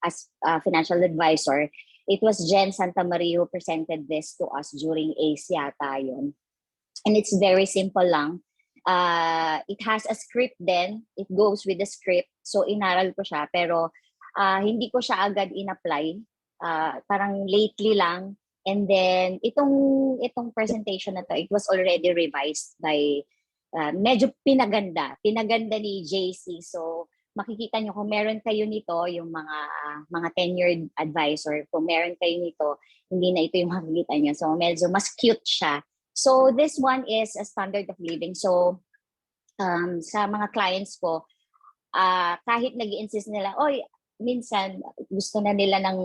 as a financial advisor, it was Jen Santa Maria who presented this to us during ACE yata yun. And it's very simple lang. It has a script then. It goes with the script. So inaral ko siya pero hindi ko siya agad in-apply. Parang lately lang. And then itong presentation na to, it was already revised by medyo pinaganda ni JC. So makikita nyo kung meron kayo nito, yung mga tenured advisor, kung meron kayo nito, hindi na ito yung makikita nyo. So medyo mas cute siya. So this one is a standard of living. So sa mga clients ko, kahit nag-i-insist nila, oy, minsan gusto na nila ng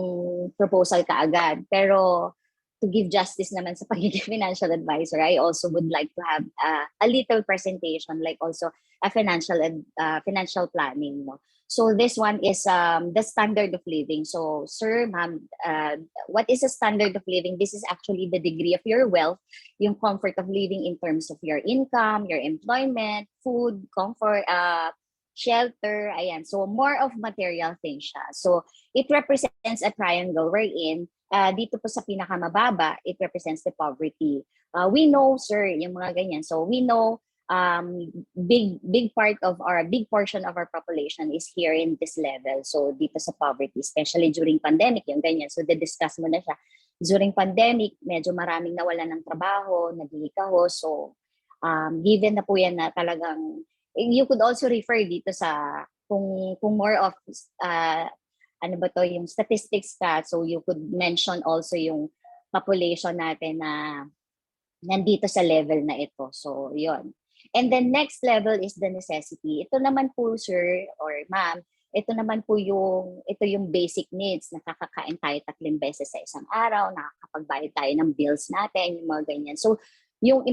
proposal kaagad. Pero to give justice naman sa pagiging financial advisor, I also would like to have a little presentation, like also a financial planning. No? So this one is the standard of living. So sir, ma'am, what is a standard of living? This is actually the degree of your wealth, yung comfort of living in terms of your income, your employment, food, comfort, shelter, ayan. So more of material things siya. So it represents a triangle wherein dito po sa pinakamababa, it represents the poverty. We know, sir, yung mga ganyan. So we know big portion of our population is here in this level. So dito sa poverty, especially during pandemic, yung ganyan. So discuss mo na siya. During pandemic, medyo maraming nawalan ng trabaho, naghihikaho. So given na po yan na talagang, you could also refer dito sa kung more of ano ba to, yung statistics ka. So you could mention also yung population natin na nandito sa level na ito. So yun. And then next level is the necessity. Ito naman po, sir or ma'am, ito naman po yung basic needs. Nakakakain tayo 3 beses sa isang araw, nakakapagbayad tayo ng bills natin, yung mga ganyan. So yung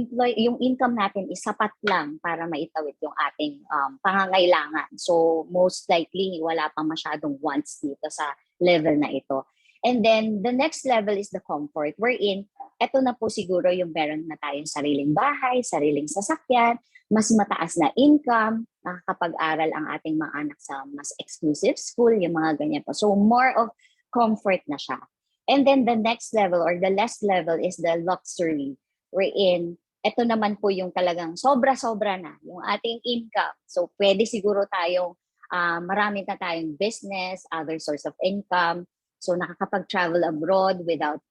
income natin is sapat lang para maitawid yung ating pangangailangan. So most likely wala pang masyadong wants dito sa level na ito. And then the next level is the comfort, wherein eto na po siguro yung meron na tayong sariling bahay, sariling sasakyan, mas mataas na income, nakakapag-aral ang ating mga anak sa mas exclusive school, yung mga ganyan po. So more of comfort na siya. And then the next level or the last level is the luxury, wherein ito naman po yung talagang sobra-sobra na yung ating income. So pwede siguro tayong marami na tayong business, other source of income. So nakakapag-travel abroad without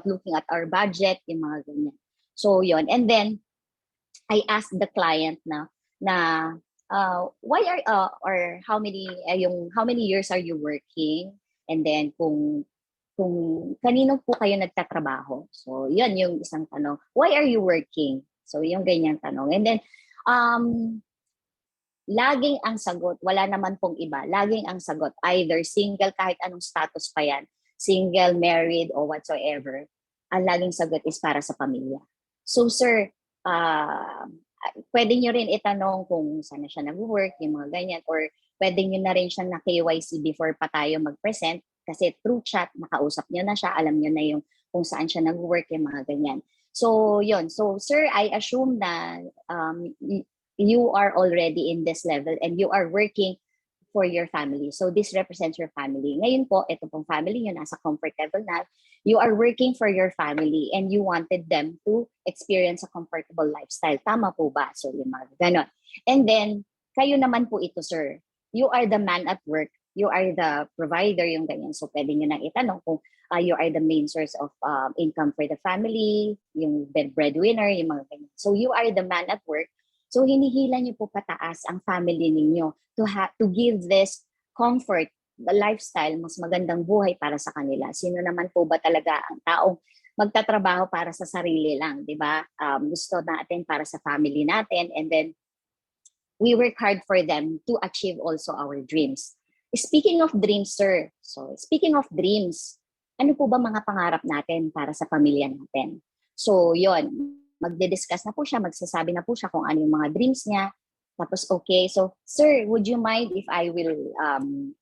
looking at our budget, yung mga ganyan. So yon. And then I asked the client na why or how many years are you working, and then kung kanino po kayo nagtatrabaho. So, yun yung isang tanong. Why are you working? So, yung ganyang tanong. And then, laging ang sagot, wala naman pong iba, laging ang sagot, either single, kahit anong status pa yan, single, married, or whatsoever, ang laging sagot is para sa pamilya. So, sir, pwede nyo rin itanong kung saan na siya nag-work, yung mga ganyan, or pwede nyo na rin siya na KYC before pa tayo mag-present. Kasi through chat, nakausap nyo na siya, alam nyo na yung kung saan siya nag-work, yung mga ganyan. So, yun. So, sir, I assume na you are already in this level and you are working for your family. So, this represents your family. Ngayon po, ito pong family nyo, nasa comfort level na. You are working for your family and you wanted them to experience a comfortable lifestyle. Tama po ba? So, yung mga ganon. And then, kayo naman po ito, sir. You are the man at work. You are the provider, yung ganyan. So, pwede nyo nang itanong kung you are the main source of income for the family, yung breadwinner, yung mga ganyan. So, you are the man at work. So, hinihila nyo po pataas ang family ninyo to give this comfort, the lifestyle, mas magandang buhay para sa kanila. Sino naman po ba talaga ang taong magtatrabaho para sa sarili lang, di ba? Gusto natin para sa family natin, and then we work hard for them to achieve also our dreams. Speaking of dreams, sir, so speaking of dreams, ano po ba mga pangarap natin para sa pamilya natin? So, yon, magdi-discuss na po siya, magsasabi na po siya kung ano yung mga dreams niya. Tapos, okay, so, sir, would you mind if I will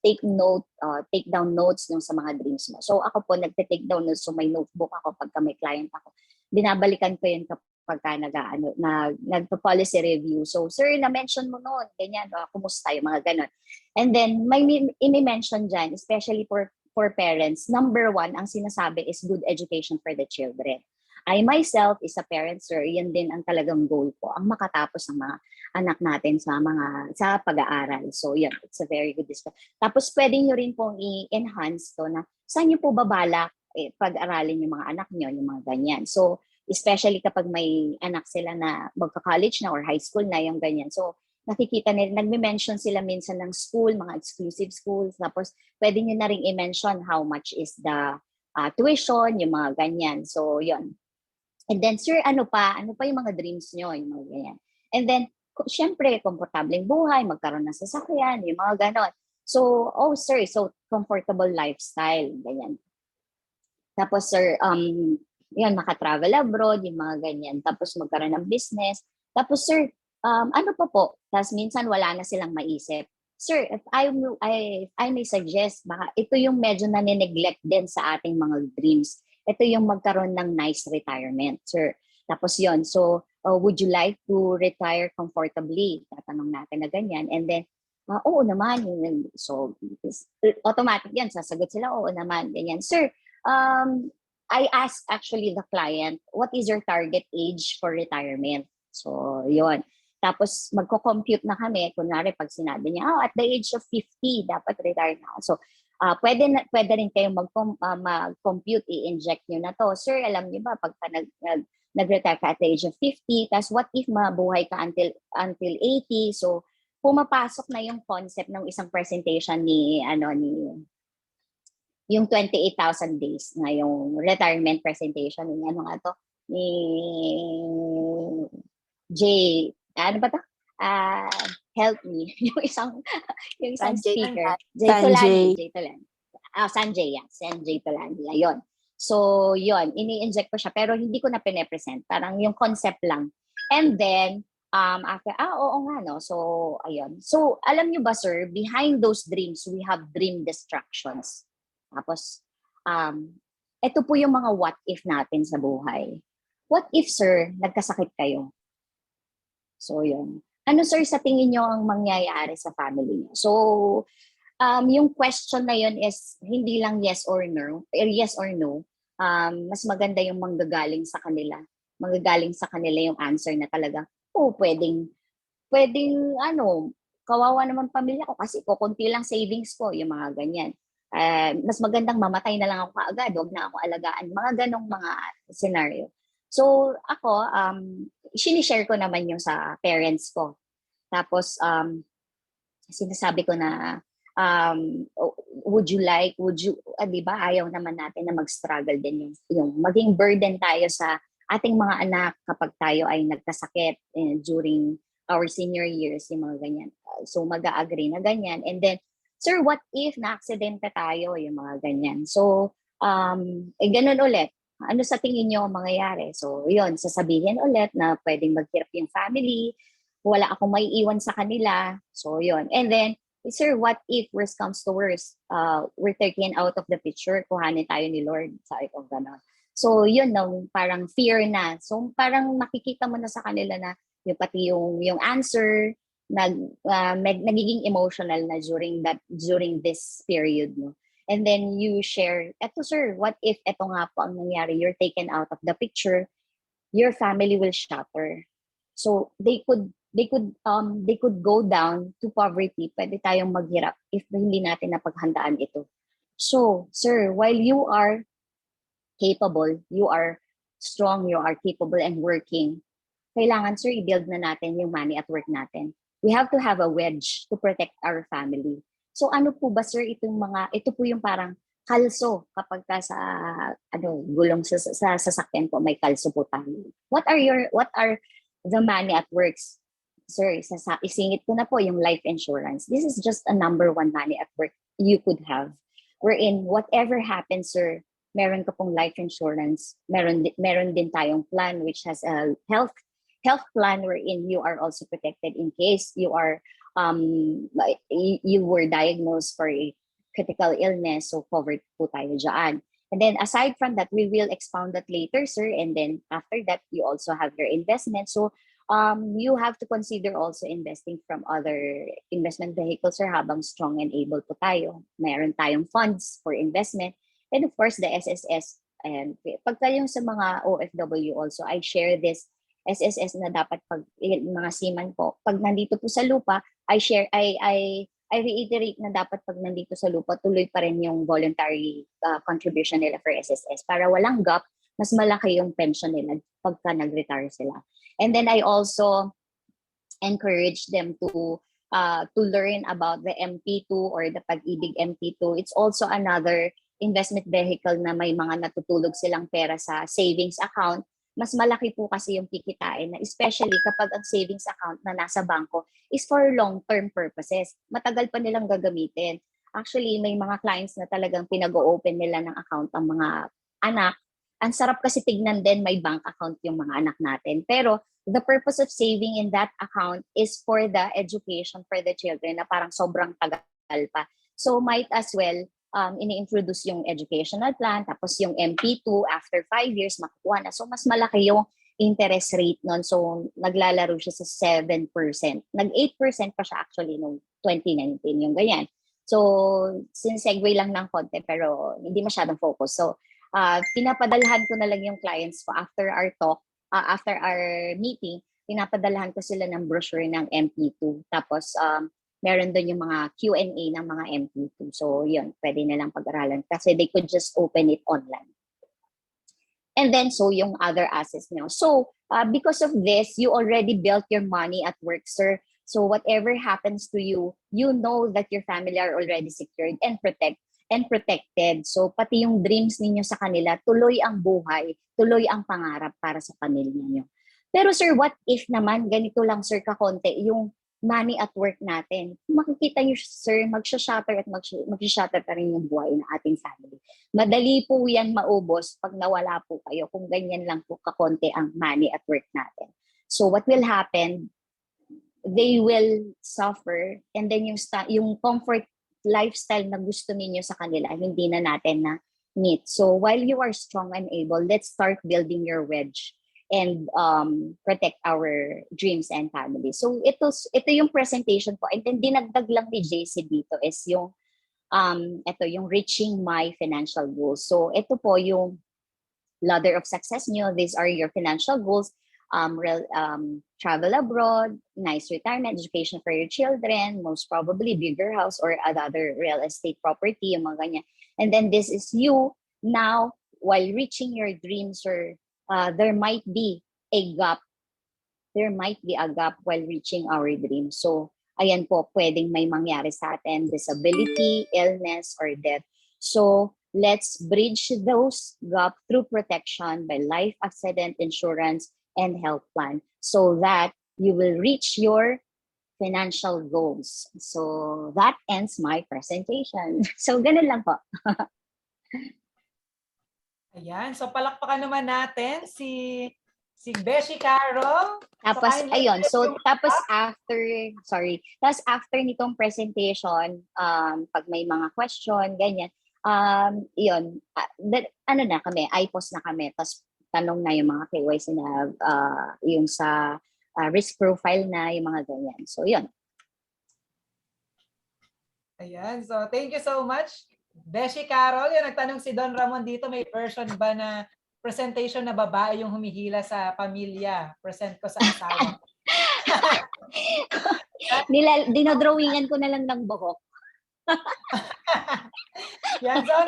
take down notes nung sa mga dreams mo? So, ako po, nagte-take down notes, so may notebook ako pagka may client ako. Binabalikan ko yun pagka nagpa-policy review. So, sir, na-mention mo noon, ganyan, kumusta yung mga ganon. And then, may i-mention dyan, especially for parents, number one, ang sinasabi is good education for the children. I myself is a parent, sir, yan din ang talagang goal ko, ang makatapos ng mga anak natin sa pag-aaral. So, yun, it's a very good discussion. Tapos, pwede nyo rin pong i-enhance to na saan nyo po babalak pag-aralin yung mga anak nyo, yung mga ganyan. So, especially kapag may anak sila na magka-college na or high school na, yung ganyan. So, nakikita nila, nagme-mention sila minsan ng school, mga exclusive schools. Tapos, pwede nyo na rin i-mention how much is the tuition, yung mga ganyan. So, yun. And then, sir, ano pa yung mga dreams nyo, yung mga ganyan. And then, syempre, komportableng buhay, magkaroon ng sasakyan, yung mga ganon. So, oh, sir, so comfortable lifestyle, ganyan. Tapos, sir, yun, maka-travel abroad, yung mga ganyan. Tapos, magkaroon ng business. Tapos, sir, ano pa po? Tapos, minsan, wala na silang maisip. Sir, if I may suggest, baka ito yung medyo na-neglect din sa ating mga dreams. Ito yung magkaroon ng nice retirement, sir. Tapos yon, so would you like to retire comfortably? Tatanong natin na ganyan. And then, oo naman. So, automatic yan. Sasagot sila, oo naman. Ganyan. Sir, I asked actually the client, what is your target age for retirement? So, yon. Tapos, magko-compute na kami. Kunwari, pag sinabi niya, at the age of 50, dapat retire na. So, pwede rin kayong mag-compute, i-inject nyo na to. Sir, alam niyo ba, pagka nag-retire ka at the age of 50, tas what if mabuhay ka until 80? So, pumapasok na yung concept ng isang presentation ni yung 28,000 days na yung retirement presentation ni ni Jay, ano ba to? Help me. yung isang speaker. Jay Tolani. Sanjay, yeah. Sanjay Tolani. Ayun. So, yun. Ini-inject ko siya. Pero hindi ko na pine-present. Parang yung concept lang. And then, after, oo nga, no? So, ayun. So, alam nyo ba, sir, behind those dreams, we have dream distractions. Tapos, ito po yung mga what if natin sa buhay. What if, sir, nagkasakit kayo? So, yun. Ano, sir, sa tingin nyo ang mangyayari sa family niyo? So, yung question na yun is hindi lang yes or no. Mas maganda yung manggagaling sa kanila. Manggagaling sa kanila yung answer na talaga, pwedeng, kawawa naman pamilya ko kasi kukunti lang savings ko, yung mga ganyan. Mas magandang mamatay na lang ako kaagad, huwag na ako alagaan. Mga ganong mga scenario. So, ako, sinishare ko naman yung sa parents ko. Tapos, sinasabi ko na, di ba, ayaw naman natin na mag-struggle din yung maging burden tayo sa ating mga anak kapag tayo ay nagkasakit during our senior years, yung mga ganyan. So, mag-a-agree na ganyan. And then, sir, what if na-aksidente tayo, yung mga ganyan. So, ganun ulit. Ano sa tingin nyo ang mangyayari? So, yun, sasabihin ulit na pwedeng maghirap yung family, wala akong may iwan sa kanila. So, yun. And then, sir, what if worst comes to worst? We're taken out of the picture, kuhanin tayo ni Lord. Sabi ko, gano'n. So, yun, no, parang fear na. So, parang makikita mo na sa kanila na pati yung answer, nagiging emotional na during this period, no? And then you share, eto sir, what if eto nga po ang nangyari, you're taken out of the picture, your family will shatter. So they could go down to poverty. Pwede tayong maghirap if hindi natin napaghandaan ito. So, sir, while you are capable, you are strong, you are capable and working, kailangan, sir, i-build na natin yung money at work natin. We have to have a wedge to protect our family. So ano po ba, sir, ito po yung parang kalso kapag sa gulong sa sasakyan po, may kalso po tayo. What are the money at works? Sir, isingit ko na po yung life insurance. This is just a number one money at work you could have. Wherein whatever happens, sir, meron ka pong life insurance. Meron din tayong plan which has a health plan wherein you are also protected in case you were diagnosed for a critical illness, so covered po tayo dyan. And then aside from that, we will expound that later, sir. And then after that, you also have your investment. So you have to consider also investing from other investment vehicles, sir, habang strong and able po tayo. Meron tayong funds for investment. And of course, the SSS. And pagka yung sa mga OFW also, I share this SSS na dapat pag mga seaman po, pag nandito po sa lupa, I reiterate na dapat pag nandito sa lupa, tuloy pa rin yung voluntary contribution nila for SSS para walang gap, mas malaki yung pension nila pagka nag-retire sila. And then I also encourage them to learn about the MP2 or the Pag-ibig MP2. It's also another investment vehicle na may mga natutulog silang pera sa savings account. Mas malaki po kasi yung kikitain na especially kapag ang savings account na nasa bangko is for long-term purposes. Matagal pa nilang gagamitin. Actually, may mga clients na talagang pinag-o-open nila ng account ang mga anak. Ang sarap kasi tignan din may bank account yung mga anak natin. Pero the purpose of saving in that account is for the education for the children na parang sobrang tagal pa. So might as well ini-introduce yung educational plan, tapos yung MP2 after 5 years makukuha na. So mas malaki yung interest rate nun. So naglalaro siya sa 7%. Nag-8% pa siya actually noong 2019, yung ganyan. So sinesegue lang ng konti pero hindi masyadong focus. So pinapadalhan ko na lang yung clients ko after our talk, after our meeting, pinapadalhan ko sila ng brochure ng MP2. Tapos meron doon yung mga Q&A ng mga MP2. So yun, pwede na lang pag-aralan kasi they could just open it online. And then, so yung other assets nyo. So because of this, you already built your money at work, sir. So whatever happens to you, you know that your family are already secured and protected. So pati yung dreams ninyo sa kanila, tuloy ang buhay, tuloy ang pangarap para sa pamilya nyo. Pero sir, what if naman, ganito lang sir kakonte, yung money at work natin. Makikita nyo, sir, magsha-shatter at magsha-shatter pa rin yung buhay ng ating family. Madali po yan maubos pag nawala po kayo kung ganyan lang po kakonti ang money at work natin. So what will happen, they will suffer and then yung comfort lifestyle na gusto niyo sa kanila, hindi na natin na meet. So while you are strong and able, let's start building your wedge and protect our dreams and family. So ito yung presentation ko. And then dinagdag lang ni JC dito is yung reaching my financial goals. So ito po yung ladder of success nyo. These are your financial goals. Travel abroad, nice retirement, education for your children, most probably bigger house or other real estate property, yung mga ganyan. And then this is you now while reaching your dreams or there might be a gap. There might be a gap while reaching our dreams. So, ayan po, pwedeng may mangyari sa atin, disability, illness, or death. So, let's bridge those gaps through protection by life accident insurance and health plan so that you will reach your financial goals. So, that ends my presentation. So, ganun lang po. Ayan, so palakpakan naman natin si Beshi Carol. Tapos ayun, so tapos after nitong presentation, pag may mga question, ganyan, yun, ano na kami, I-post na kami, tapos tanong na yung mga KYC na yung sa risk profile na, yung mga ganyan. So yun. Ayan, so thank you so much. Beshi Carol, yung nagtanong si Don Ramon dito, may version ba na presentation na babae yung humihila sa pamilya? Present ko sa asawa. Dinodrawingan ko na lang ng buhok. Yan, so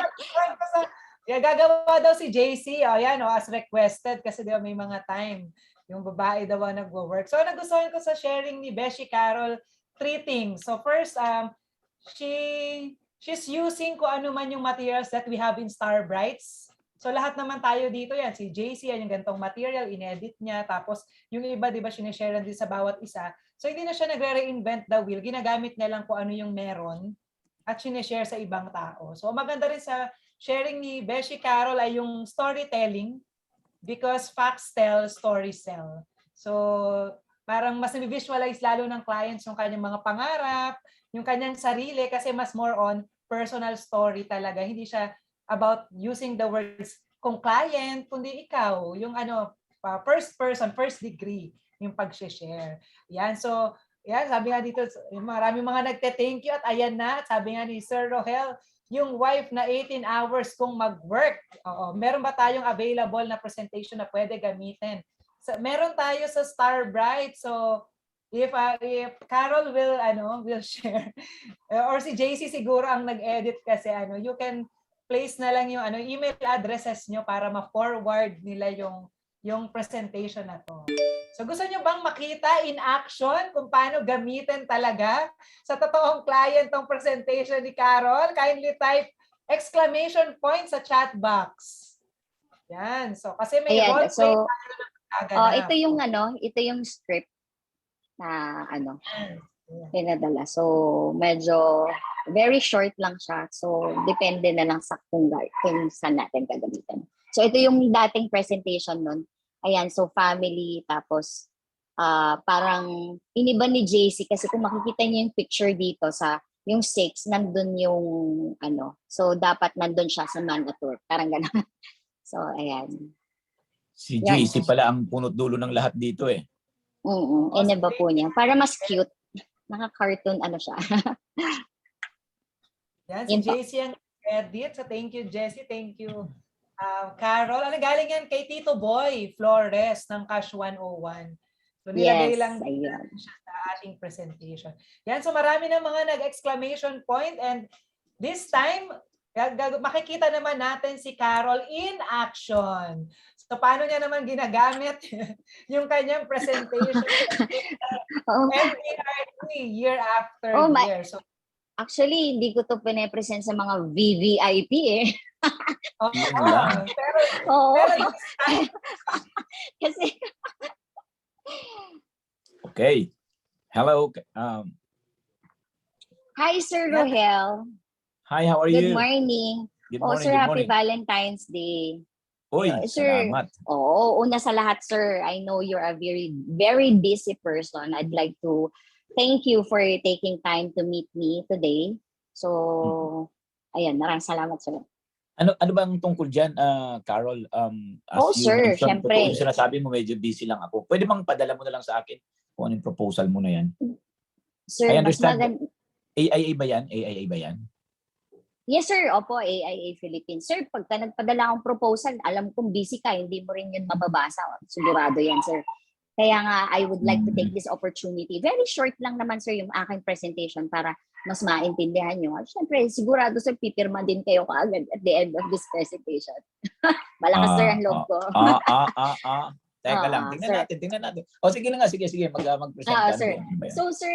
gagawa daw si JC, yan, as requested kasi daw may mga time yung babae daw nagwo-work. So nagustuhan ko sa sharing ni Beshi Carol 3 things. So first, she's using kung ano man yung materials that we have in Starbrights. So lahat naman tayo dito yan. Si JC, yan yung gantong material, inedit niya. Tapos yung iba, di ba, sinishare din sa bawat isa. So hindi na siya nagre-reinvent the wheel. Ginagamit na lang kung ano yung meron at sinishare sa ibang tao. So maganda rin sa sharing ni Beshi Carol ay yung storytelling because facts tell, stories sell. So parang mas nabivisualize lalo ng clients yung kanyang mga pangarap, yung kanyang sarili kasi mas more on personal story talaga. Hindi siya about using the words kung client, kundi ikaw, yung first person, first degree, yung pag-share. Yan, so, yan, sabi nga dito, maraming mga nagte-thank you at ayan na, sabi nga ni Sir Rohel, yung wife na 18 hours kung mag-work. Oo, meron ba tayong available na presentation na pwede gamitin? So, meron tayo sa Starbright. So, if Carol will share or si JC siguro ang nag-edit kasi you can place na lang yung email addresses nyo para ma-forward nila yung presentation na to. So gusto nyo bang makita in action kung paano gamitin talaga sa totoong client tong presentation ni Carol? Kindly type exclamation point sa chat box. Yan. So kasi may role play tayo na magaganap. Ito yung script na pinadala. So medyo very short lang siya. So depende na lang sa kung saan natin gagamitin. So ito yung dating presentation nun. Ayan, so family, tapos parang iniba ni JC kasi kung makikita niyo yung picture dito sa yung 6, nandun yung so dapat nandun siya sa man at work. Parang gano'n. So ayan. Si JC pala ang punot dulo ng lahat dito eh. Iniba po niya. Para mas cute. Naka-cartoon siya. Yan, si JC ang edit. So thank you, Jessie. Thank you, Carol. Galing yan kay Tito Boy Flores ng Cash 101. So nilagay lang siya sa ating presentation. Yan, so marami na mga nag-exclamation point and this time, makikita naman natin si Carol in action. So paano niya naman ginagamit yung kanyang presentation year after year. So actually, hindi ko to pine-present sa mga VVIP eh. Kasi okay. Hello. Hi, Sir Rohel. Hi, how are you? Good morning. Good morning. Sir, happy Valentine's Day. Uy, sir, salamat. Una sa lahat, sir, I know you're a very, very busy person. I'd like to thank you for taking time to meet me today. So, ayan, maraming salamat, sir. Ano bang tungkol dyan, Carol? Sir, syempre. Yung sinasabi mo, medyo busy lang ako. Pwede bang padala mo na lang sa akin kung anong proposal mo na yan? Sir, I understand. AIA ba yan? AIA ba yan? Yes, sir. Opo, AIA Philippines. Sir, pagka nagpadala akong proposal, alam kong busy ka, hindi mo rin yun mababasa. Sigurado yan, sir. Kaya nga, I would like to take this opportunity. Very short lang naman, sir, yung aking presentation para mas maintindihan nyo. Siyempre, sigurado, sir, pipirma din kayo kaagad at the end of this presentation. Malakas, sir, ang loob ko. Teka lang, tingnan natin. Sige na nga, sige, mag-present ka. Sir. So, sir,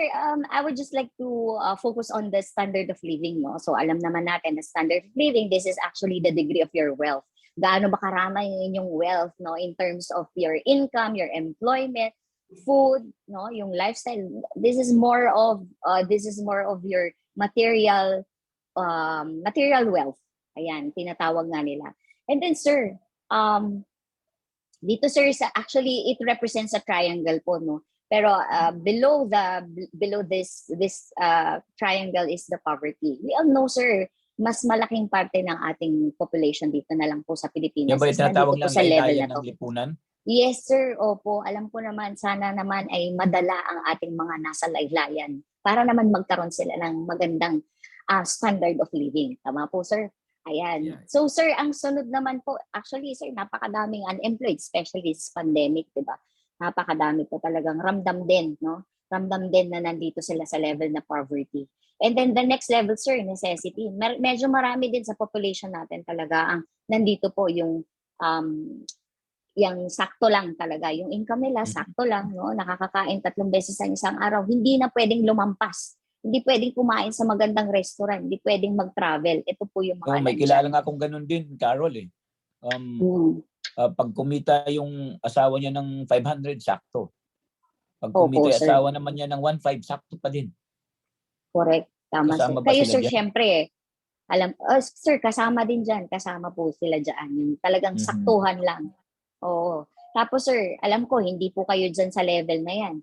I would just like to focus on the standard of living, no? So, alam naman natin, the standard of living, this is actually the degree of your wealth. Gaano ba karama yung inyong wealth, no? In terms of your income, your employment, food, no? Yung lifestyle. This is more of your material wealth. Ayan, tinatawag nga nila. And then, sir, dito, sir, actually it represents a triangle po, no? Pero below this triangle is the poverty. We all know, sir, mas malaking parte ng ating population dito na lang po sa Pilipinas. Yan ba yung tinatawag lang laylayan ng lipunan? Yes, sir. Opo. Alam ko naman, sana naman ay madala ang ating mga nasa laylayan para naman magkaroon sila ng magandang standard of living. Tama po, sir? Ayan. Yeah. So, sir, ang sunod naman po, actually, sir, napakadaming unemployed, especially this pandemic, di ba? Napakadami po talagang ramdam din, no? Ramdam din na nandito sila sa level na poverty. And then the next level, sir, necessity. Medyo marami din sa population natin talaga ang nandito po yung sakto lang talaga. Yung income nila, sakto lang, no? Nakakakain 3 beses sa isang araw. Hindi na pwedeng lumampas. Hindi pwedeng kumain sa magandang restaurant. Hindi pwedeng mag-travel. Ito po yung mga... may kilala nga akong ganun din, Carol, eh. Pag kumita yung asawa niya ng 500, sakto. Pag kumita yung asawa naman niya ng 1.5, sakto pa din. Correct. Tama, sir. Kayo, sir, syempre, sir, kasama din dyan. Kasama po sila dyan. Yung talagang saktuhan lang. Oo. Tapos, sir, alam ko, hindi po kayo dyan sa level na yan.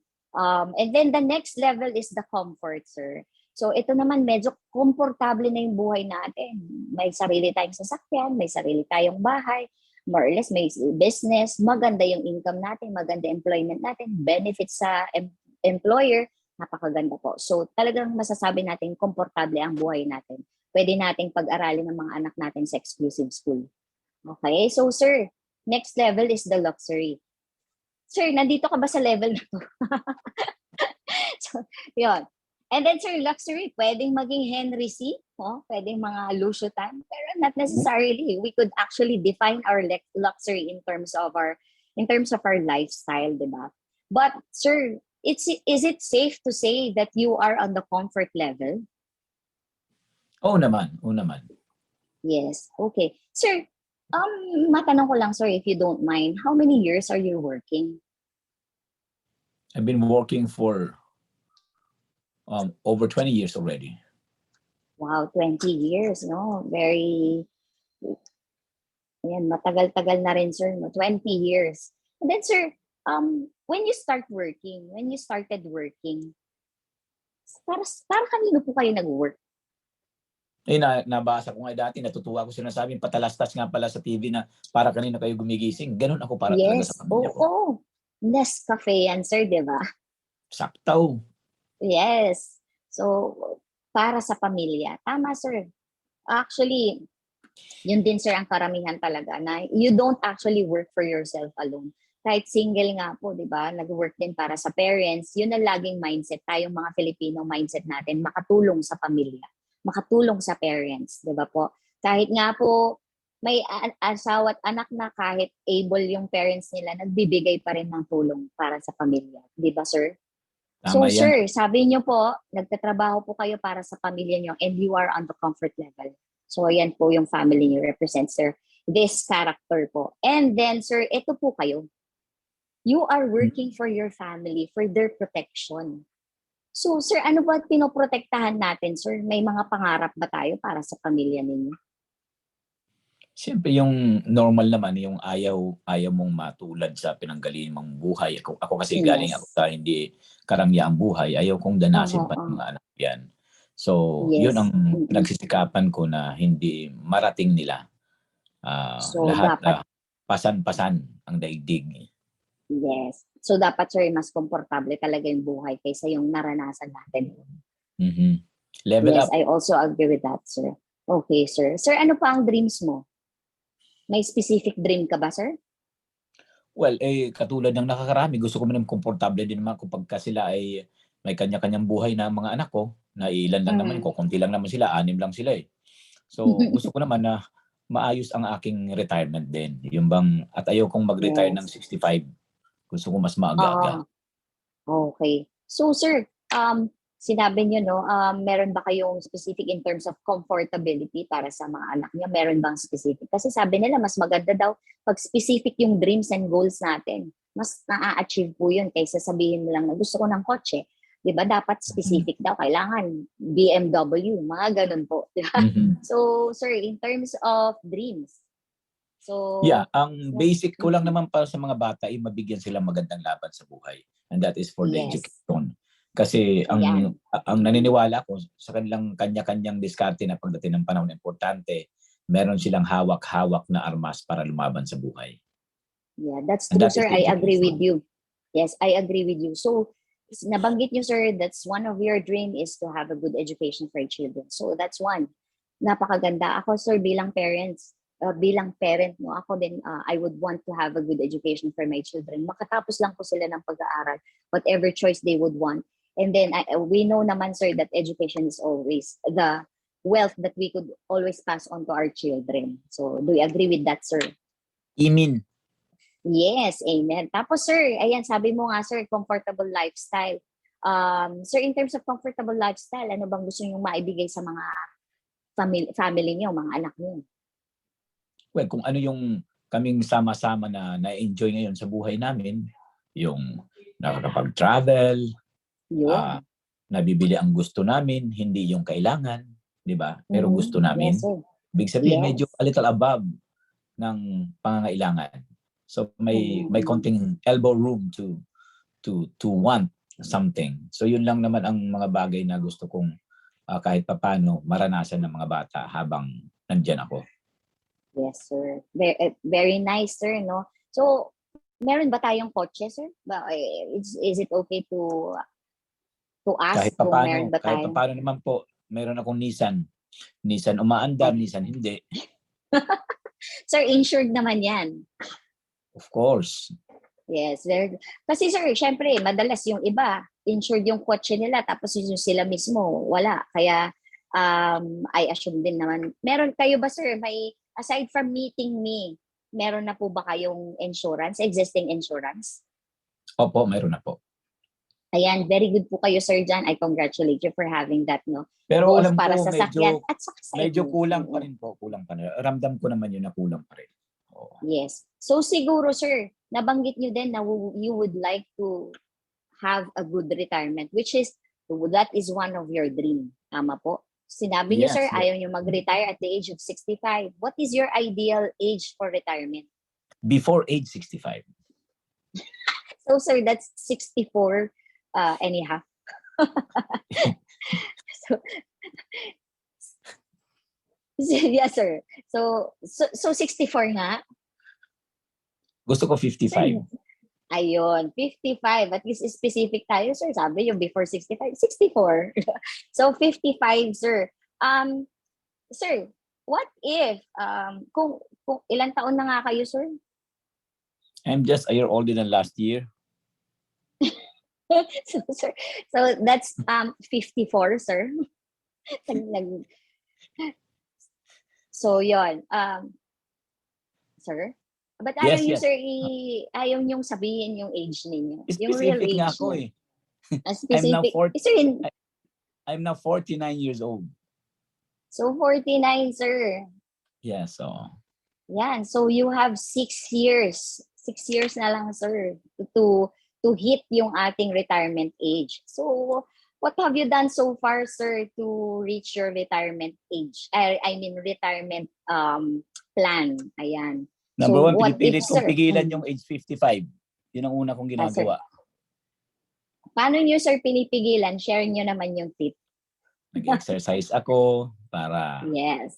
And then the next level is the comfort, sir. So ito naman medyo komportable na yung buhay natin. May sarili tayong sasakyan, may sarili tayong bahay, more or less may business, maganda yung income natin, maganda employment natin, benefits sa employer, napakaganda po. So talagang masasabi natin komportable ang buhay natin. Pwede nating pag-aralin ng mga anak natin sa exclusive school. Okay, so sir, next level is the luxury. Sir, nandito ka ba sa level na to? So, yun. And then sir, luxury, pwedeng maging Henry C, pwedeng mga Lusutan, pero not necessarily. We could actually define our luxury in terms of our lifestyle, di ba? But sir, is it safe to say that you are on the comfort level? Oo naman, oo naman. Yes. Okay. Sir, matanong ko lang, sir, if you don't mind, how many years are you working? I've been working for over 20 years already. Wow, 20 years, no? Very, ayan, matagal-tagal na rin, sir, no? 20 years. And then, sir, when you started working, para kanino po kayo nag-work? Nabasa ko nga dati, natutuwa ko sinasabing patalastas nga pala sa TV na para kanino kayo gumigising. Ganun ako para talaga sa pamilya ko. Oo. Nescafe yan, sir, di ba? Sakto. Yes. So, para sa pamilya. Tama, sir. Actually, yun din, sir, ang karamihan talaga na you don't actually work for yourself alone. Kahit single nga po, di ba? Nag-work din para sa parents. Yun ang laging mindset. Tayong mga Filipino mindset natin, makatulong sa pamilya, makatulong sa parents, di ba po? Kahit nga po, may asawa at anak na kahit able yung parents nila, nagbibigay pa rin ng tulong para sa pamilya. Di ba, sir? So, Tama yan. sir, sabi niyo po, nagtatrabaho po kayo para sa pamilya niyo and you are on the comfort level. So, yan po yung family niyo represents, sir. This character po. And then, sir, ito po kayo. You are working for your family, for their protection. So, sir, ano ba pinoprotektahan natin, sir? May mga pangarap ba tayo para sa pamilya ninyo? Siyempre yung normal naman, yung ayaw mong matulad sa pinanggalingan mong buhay. Ako kasi galing ako sa hindi karangyang buhay. Ayaw kong danasin pa ng mga anak yan. So, yun ang nagsisikapan ko na hindi marating nila. So, lahat dapat pasan-pasan ang daigdig. Yes. So, dapat, sir, mas komportable talaga yung buhay kaysa yung naranasan natin. Mm-hmm. Level yes, up. I also agree with that, sir. Okay, sir. Sir, ano pa ang dreams mo? May specific dream ka ba, sir? Well, katulad ng nakakarami, gusto ko man komportable din naman kapag sila ay may kanya-kanyang buhay na mga anak ko, na ilan lang naman ko, konti lang naman sila, 6 lang sila eh. So, gusto ko naman na maayos ang aking retirement din. Yung bang, at ayaw kong mag-retire ng 65. Gusto ko mas maaga-aga. Okay. So, sir, sinabi niyo, no, meron ba kayong specific in terms of comfortability para sa mga anak niyo? Meron bang specific? Kasi sabi nila, mas maganda daw pag specific yung dreams and goals natin. Mas na-achieve po yun kaysa sabihin mo lang na gusto ko ng kotse. Diba? Dapat specific daw. Kailangan BMW. Mga ganun po. Diba? So, sir, in terms of dreams, so, yeah, ang basic ko lang naman para sa mga bata ay mabigyan sila magandang laban sa buhay. And that is for the education. Kasi ang naniniwala ko sa kanilang kanya-kanyang diskarte na pagdating ng panahon importante, meron silang hawak-hawak na armas para lumaban sa buhay. Yeah, that's true, sir. I agree with you. Yes, I agree with you. So, nabanggit niyo, sir, that's one of your dream is to have a good education for your children. So, that's one. Napakaganda. Ako, sir, bilang parent, no, ako din, I would want to have a good education for my children. Makatapos lang po sila ng pag-aaral, whatever choice they would want. And then, we know naman, sir, that education is always the wealth that we could always pass on to our children. So, do you agree with that, sir? Amen. Yes, amen. Tapos, sir, ayan, sabi mo nga, sir, comfortable lifestyle. Sir, in terms of comfortable lifestyle, ano bang gusto nyo maibigay sa mga family niyo, mga anak niyo? Well, kung ano yung kaming sama-sama na na-enjoy ngayon sa buhay namin, yung nakakapag-travel, nabibili ang gusto namin, hindi yung kailangan, di ba? Pero gusto namin. Yes, sir. Big sabihin, medyo a little above ng pangangailangan. So may konting elbow room to want something. So yun lang naman ang mga bagay na gusto kong kahit papaano maranasan ng mga bata habang nandyan ako. Yes, sir. Very nice, sir, no? So, meron ba tayong kotse, sir? Is it okay to ask kung meron ba Kahit tayong... papaano naman po, meron akong Nissan. Nissan umaandar, Nissan hindi. Sir, insured naman yan. Of course. Yes. Kasi sir, syempre, madalas yung iba, insured yung kotse nila, tapos yung sila mismo, wala. Kaya, I assume din naman. Meron kayo ba, sir, aside from meeting me, meron na po ba kayong insurance, existing insurance? Opo, meron na po. Ayan, very good po kayo, sir, dyan. I congratulate you for having that, no? Pero Both alam para ko, sa sakyan at saka sa medyo inyo. kulang pa rin po. Kulang pa rin. Ramdam ko naman yun na kulang pa rin. Oo. Yes. So siguro, sir, nabanggit nyo din na you would like to have a good retirement, which is, that is one of your dream. Tama po? Sinabi nyo, Yes, sir, yes. ayaw nyo mag-retire at the age of 65. What is your ideal age for retirement? Before age 65. So, sir, that's 64 anyhow. So, yes, sir. So 64 nga. Gusto ko 55. Ayun, 55. At least specific tayo, sir. Sabi yung before 65, 64. So 55, sir. Sir, what if kung ilang taon na nga kayo, sir? I'm just a year older than last year. So, sir, so that's 54, sir. So yon, sir. But ayaw Yes, niyo, yes. sir, ayaw niyong sabihin yung age ninyo. Yung real Specific age nga ako niyo. eh. Specific. Sir, I'm now 49 years old. so 49, sir. Yeah, so Yan. So you have 6 years. 6 years na lang, sir, to hit yung ating retirement age. So what have you done so far, sir, to reach your retirement age? I mean retirement plan. Ayan. number So one, what pinipilit if, kong sir? pigilan yung age 55. Yun ang una kong ginagawa. Paano nyo, sir, pinipigilan? Share nyo naman yung tip. Nag-exercise ako para Yes.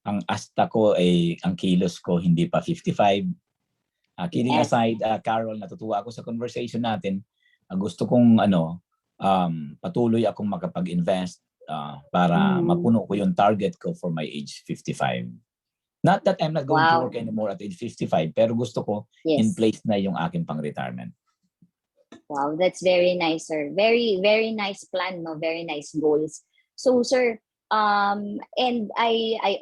ang asta ko ay ang kilos ko hindi pa 55. Kidding Yes. aside, Carol, natutuwa ako sa conversation natin. Gusto kong patuloy akong makapag-invest para mapuno ko yung target ko for my age 55. Not that I'm not going to work anymore at age 55, pero gusto ko in place na yung aking pang-retirement. Wow, that's very nice, sir. Very, very nice plan, no? Very nice goals. So, sir, and I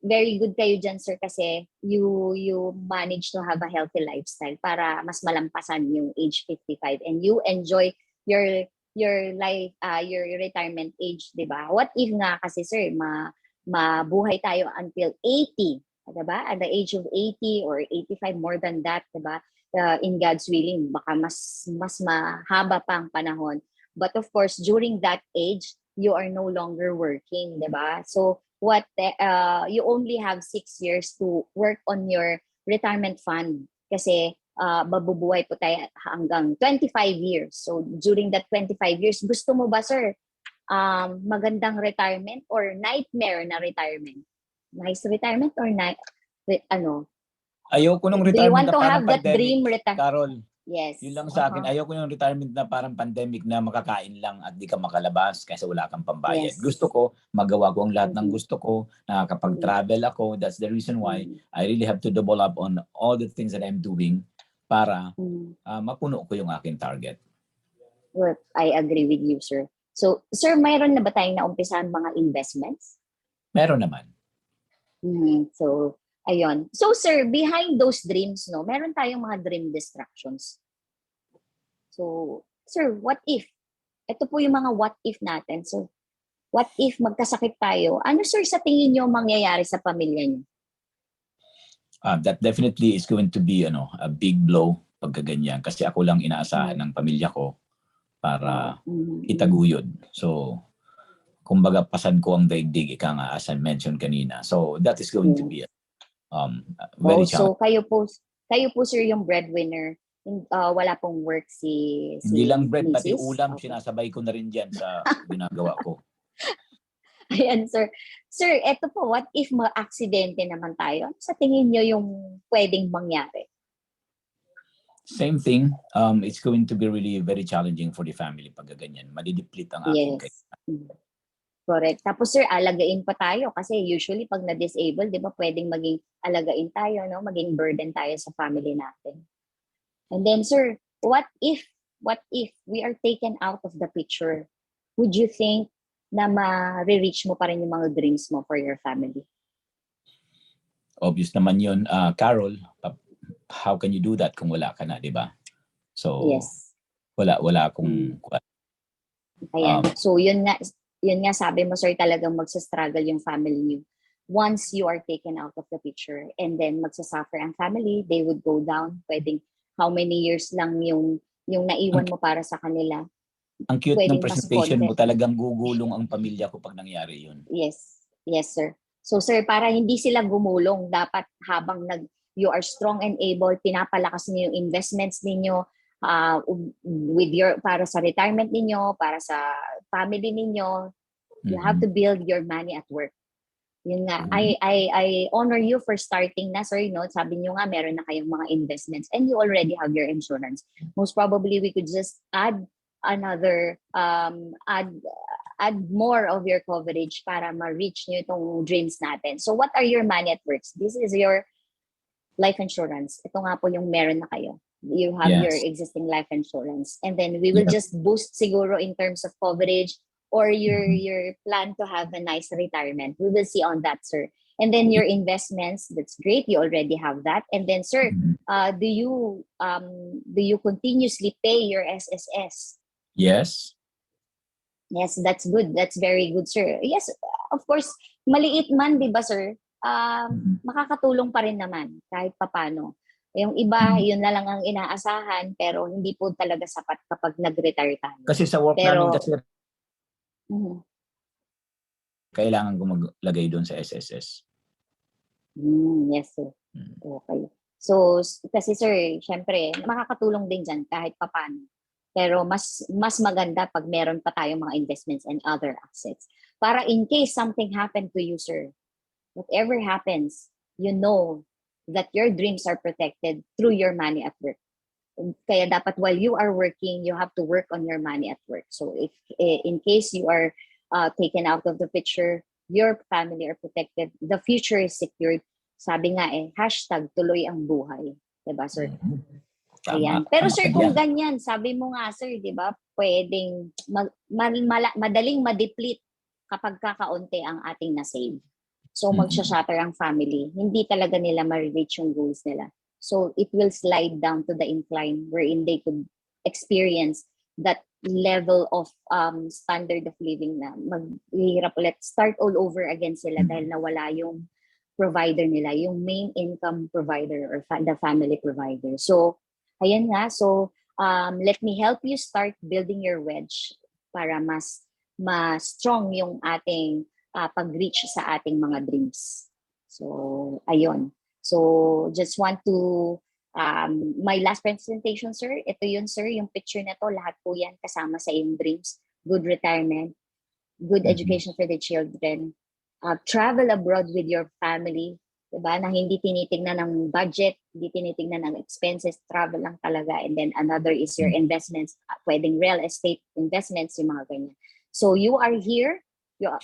very good kayo dyan, sir, kasi you manage to have a healthy lifestyle para mas malampasan yung age 55 and you enjoy your life, your retirement age, di ba? What if nga kasi, sir, mabuhay tayo until 80, di ba? At the age of 80 or 85, more than that, di ba? In God's willing, baka mas mahaba pa ang panahon. But of course, during that age, you are no longer working, diba? So you only have 6 years to work on your retirement fund kasi mabubuhay po tayo hanggang 25 years. So during that 25 years, gusto mo ba, sir, magandang retirement or nightmare na retirement? Nice retirement or Ayoko nung do you retirement want na to parang have that pandemic, dream retirement? Carol. Yes. Yun lang sa akin. Ayoko yung retirement na parang pandemic na makakain lang at di ka makalabas kasi wala kang pambayad. Yes. Gusto ko, magawa ko ang lahat ng gusto ko, nakakapag-travel ako. That's the reason why I really have to double up on all the things that I'm doing para mapuno ko yung aking target. Well, I agree with you, sir. So, sir, mayroon na ba tayong naumpisahan mga investments? Meron naman. So, ayun. So, sir, behind those dreams, no, meron tayong mga dream distractions. So, sir, what if? Ito po yung mga what if natin. So, what if magkasakit tayo? Ano, sir, sa tingin nyo mangyayari sa pamilya nyo? That definitely is going to be a big blow pagkaganyan kasi ako lang inaasahan ng pamilya ko para itaguyod. So, kumbaga pasan ko ang daigdig, ika nga as I mentioned kanina. So, that is going to be very challenging. So, kayo po, sir, yung breadwinner. Wala pong work si Hindi lang bread, pati Mrs. ulam, sinasabay ko na rin dyan sa ginagawa ko. Ayan, sir. Sir, eto po, what if ma-aksidente naman tayo? Ano sa tingin nyo yung pwedeng mangyari? Same thing. It's going to be really very challenging for the family pag ganyan. Madideplete ang aking Yes. Correct. Tapos sir, alagain pa tayo kasi usually pag na-disable, di ba, pwedeng maging alagain tayo, no? Maging burden tayo sa family natin. And then sir, what if we are taken out of the picture? Would you think na ma-reach mo pa rin yung mga dreams mo for your family? Obvious naman yun, Carol. How can you do that kung wala ka na, di ba? So, Yes. wala akong Ayan. So yun nga sabi mo sir, talagang magsa-struggle yung family niyo. Once you are taken out of the picture and then magsasuffer ang family, they would go down. Pwedeng how many years lang yung naiwan mo para sa kanila. Ang cute ng Pwedeng mas presentation mo, konti. talagang gugulong ang pamilya ko pag nangyari yun. Yes. Yes, sir. So sir, para hindi sila gumulong, dapat habang you are strong and able, pinapalakas niyo yung investments ninyo with para sa retirement ninyo, para sa family ninyo. You have to build your money at work. Yun nga, I honor you for starting na, sir. No? Sabi niyo nga, meron na kayong mga investments and you already have your insurance. Most probably, we could just add another, add more of your coverage para ma-reach nyo itong dreams natin. So what are your money at work? This is your life insurance. Ito nga po yung meron na kayo. You have your existing life insurance. And then we will just boost siguro in terms of coverage or your plan to have a nice retirement. We will see on that, sir. And then your investments, that's great. You already have that. And then, sir, do you continuously pay your SSS? Yes. Yes, that's good. That's very good, sir. Yes, of course, maliit man, di ba, sir? Makakatulong pa rin naman kahit papano. Yung iba, yun na lang ang inaasahan pero hindi po talaga sapat kapag nag-retire tayo. Kasi sa work namin kasi kailangan ko maglagay doon sa SSS. Yes, sir. Okay. So, kasi sir, syempre, makakatulong din dyan kahit papano. Pero mas maganda pag meron pa tayong mga investments and other assets. Para in case something happened to you, sir, whatever happens, you know that your dreams are protected through your money at work. Kaya dapat while you are working, you have to work on your money at work. So if in case you are taken out of the picture, your family are protected, the future is secured. Sabi nga #tuloy ang buhay. Diba, sir? Ayan. Pero sir, kung ganyan, sabi mo nga, sir, di ba, pwedeng madaling ma-deplete kapag kakaunti ang ating na-save. So, magsha-shatter ang family. Hindi talaga nila ma-reach yung goals nila. So, it will slide down to the incline wherein they could experience that level of standard of living na maghihirap ulit. Start all over again sila dahil nawala yung provider nila, yung main income provider or the family provider. So, ayan nga. So, let me help you start building your wedge para mas strong yung ating pag-reach sa ating mga dreams. So, ayun. So, just want to, my last presentation, sir, ito yun, sir, yung picture na to, lahat po yan kasama sa iyong dreams. Good retirement, good education for the children, travel abroad with your family, diba, na hindi tinitingnan ng budget, hindi tinitingnan ng expenses, travel lang talaga. And then another is your investments, pwedeng real estate investments, yung mga ganyan. So, you are here,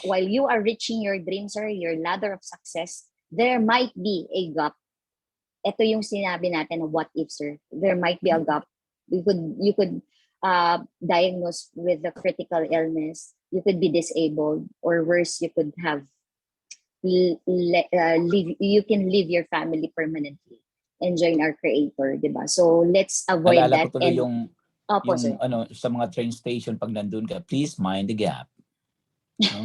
while you are reaching your dreams or your ladder of success, there might be a gap. Ito yung sinabi natin, what if, sir? There might be a gap. You could diagnose with a critical illness. You could be disabled, or worse, you could have you can leave your family permanently and join our Creator, diba? So let's avoid that. Ko tuloy yung sa mga train station pag nandun ka, please mind the gap. No?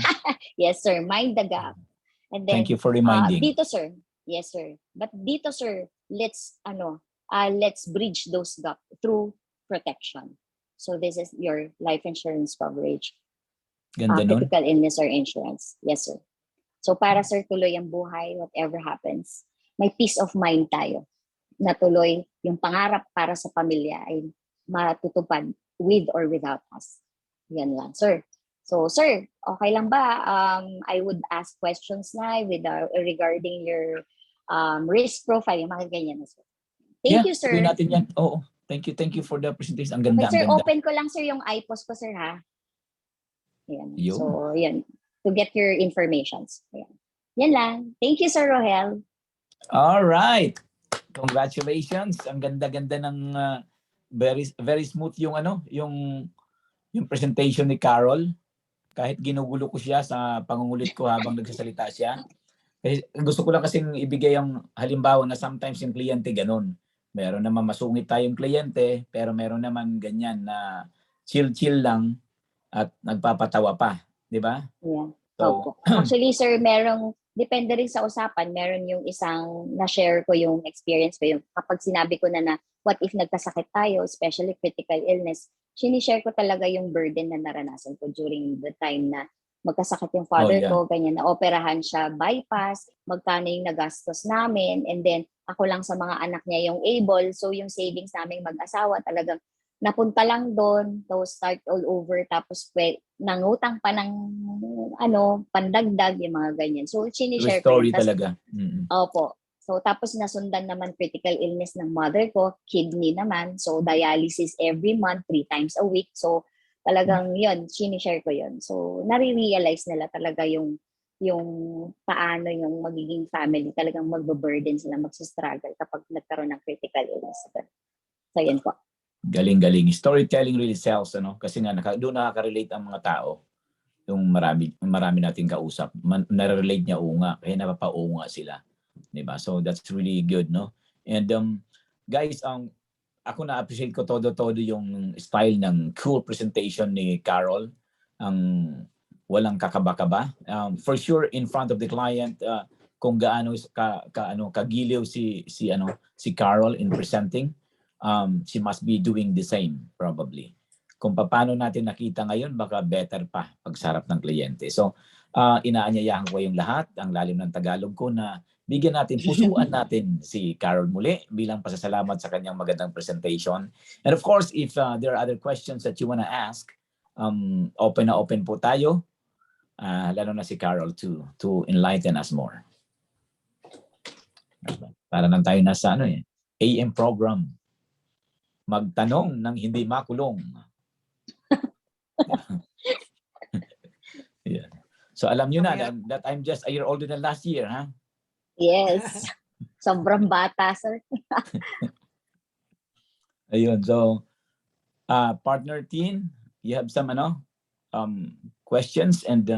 Yes, sir. Mind the gap. And then, thank you for reminding. Dito, sir. Yes, sir. But dito, sir, let's bridge those gaps through protection. So this is your life insurance coverage. Ganda nun. Critical illness or insurance. Yes, sir. So para, sir, tuloy ang buhay, whatever happens. May peace of mind tayo na tuloy yung pangarap para sa pamilya ay matutupad with or without us. Yan lang, sir. So, sir, okay lang ba? I would ask questions na with regarding your risk profile, yung mga ganyan. Sir. Thank you, tuloy sir. natin yan. Oo. Thank you for the presentation. Ang Okay, ganda, sir, ang ganda. open ko lang, sir, yung iPost ko, sir, ha? Yan. Yun. So, yan. To get your informations. Yan. Yan lang. Thank you, Sir Rohel. All right. Congratulations. Ang ganda-ganda ng very smooth yung yung presentation ni Carol. Kahit ginugulo ko siya sa pangungulit ko habang nagsasalita siya. Kasi gusto ko lang kasing ibigay ang halimbawa na sometimes yung kliyente ganun. Meron naman masungit tayong kliyente, pero meron naman ganyan na chill-chill lang at nagpapatawa pa, di ba? Yeah. So, actually, sir, depende rin sa usapan, meron yung isang na-share ko yung experience ko, yung kapag sinabi ko na what if nagkasakit tayo, especially critical illness, sinishare ko talaga yung burden na naranasan ko during the time na magkasakit yung father ko, ganyan, na-operahan siya, bypass, magkano yung nagastos namin, and then ako lang sa mga anak niya yung able, so yung savings naming mag-asawa talagang napunta lang doon, to start all over, tapos nangutang pa ng pandagdag, yung mga ganyan. So, sinishare ko story yun. talaga. Opo. So, tapos nasundan naman critical illness ng mother ko, kidney naman. So, dialysis every month, 3 times a week. So, talagang yun, sinishare ko yun. So, nare-realize nila talaga yung paano yung magiging family, talagang magbo-burden sila, magsistruggle kapag nagkaroon ng critical illness. So, yun po. Galing-galing. Storytelling really sells, Kasi nga, doon nakaka-relate ang mga tao. Yung marami nating kausap. Nare-relate niya, nga. Kaya napapa-nga sila. Diba? So, that's really good, no? And, guys, ako na-appreciate ko todo-todo yung style ng cool presentation ni Carol. Ang walang kakaba-kaba. For sure, in front of the client, kung gaano kagiliw si Carol in presenting, she must be doing the same probably. Kung paano natin nakita ngayon, baka better pa pagsarap ng kliyente. So, inaanyayahan ko yung lahat, ang lalim ng Tagalog ko, na bigyan natin, pusuan natin si Carol muli bilang pasasalamat sa kanyang magandang presentation. And of course, if there are other questions that you wanna ask, open po tayo, lalo na si Carol to enlighten us more. Para lang tayo nasa AM program. Magtanong ng hindi makulong. Yeah. So alam niyo na that I'm just a year older than last year, ha? Yes. Sobrang bata, sir. Ayun. So, partner team, you have some questions, and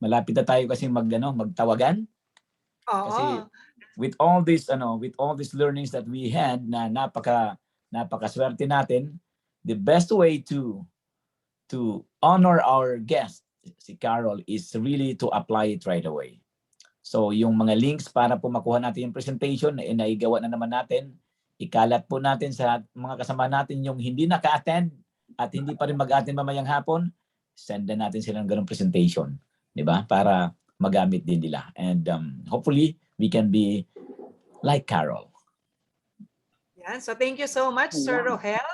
malapit na tayo kasi magtawagan. Kasi with all these learnings that we had na napakaswerte natin, the best way to honor our guest, si Carol, is really to apply it right away. So yung mga links para po makuha natin yung presentation, naigawa na naman natin. Ikalat po natin sa mga kasama natin yung hindi naka-attend at hindi pa rin mag-attend mamayang hapon. Send na natin sila ng ganung presentation, di ba? Para magamit din nila. And hopefully, we can be like Carol. Yan. So thank you so much, Sir Rohel,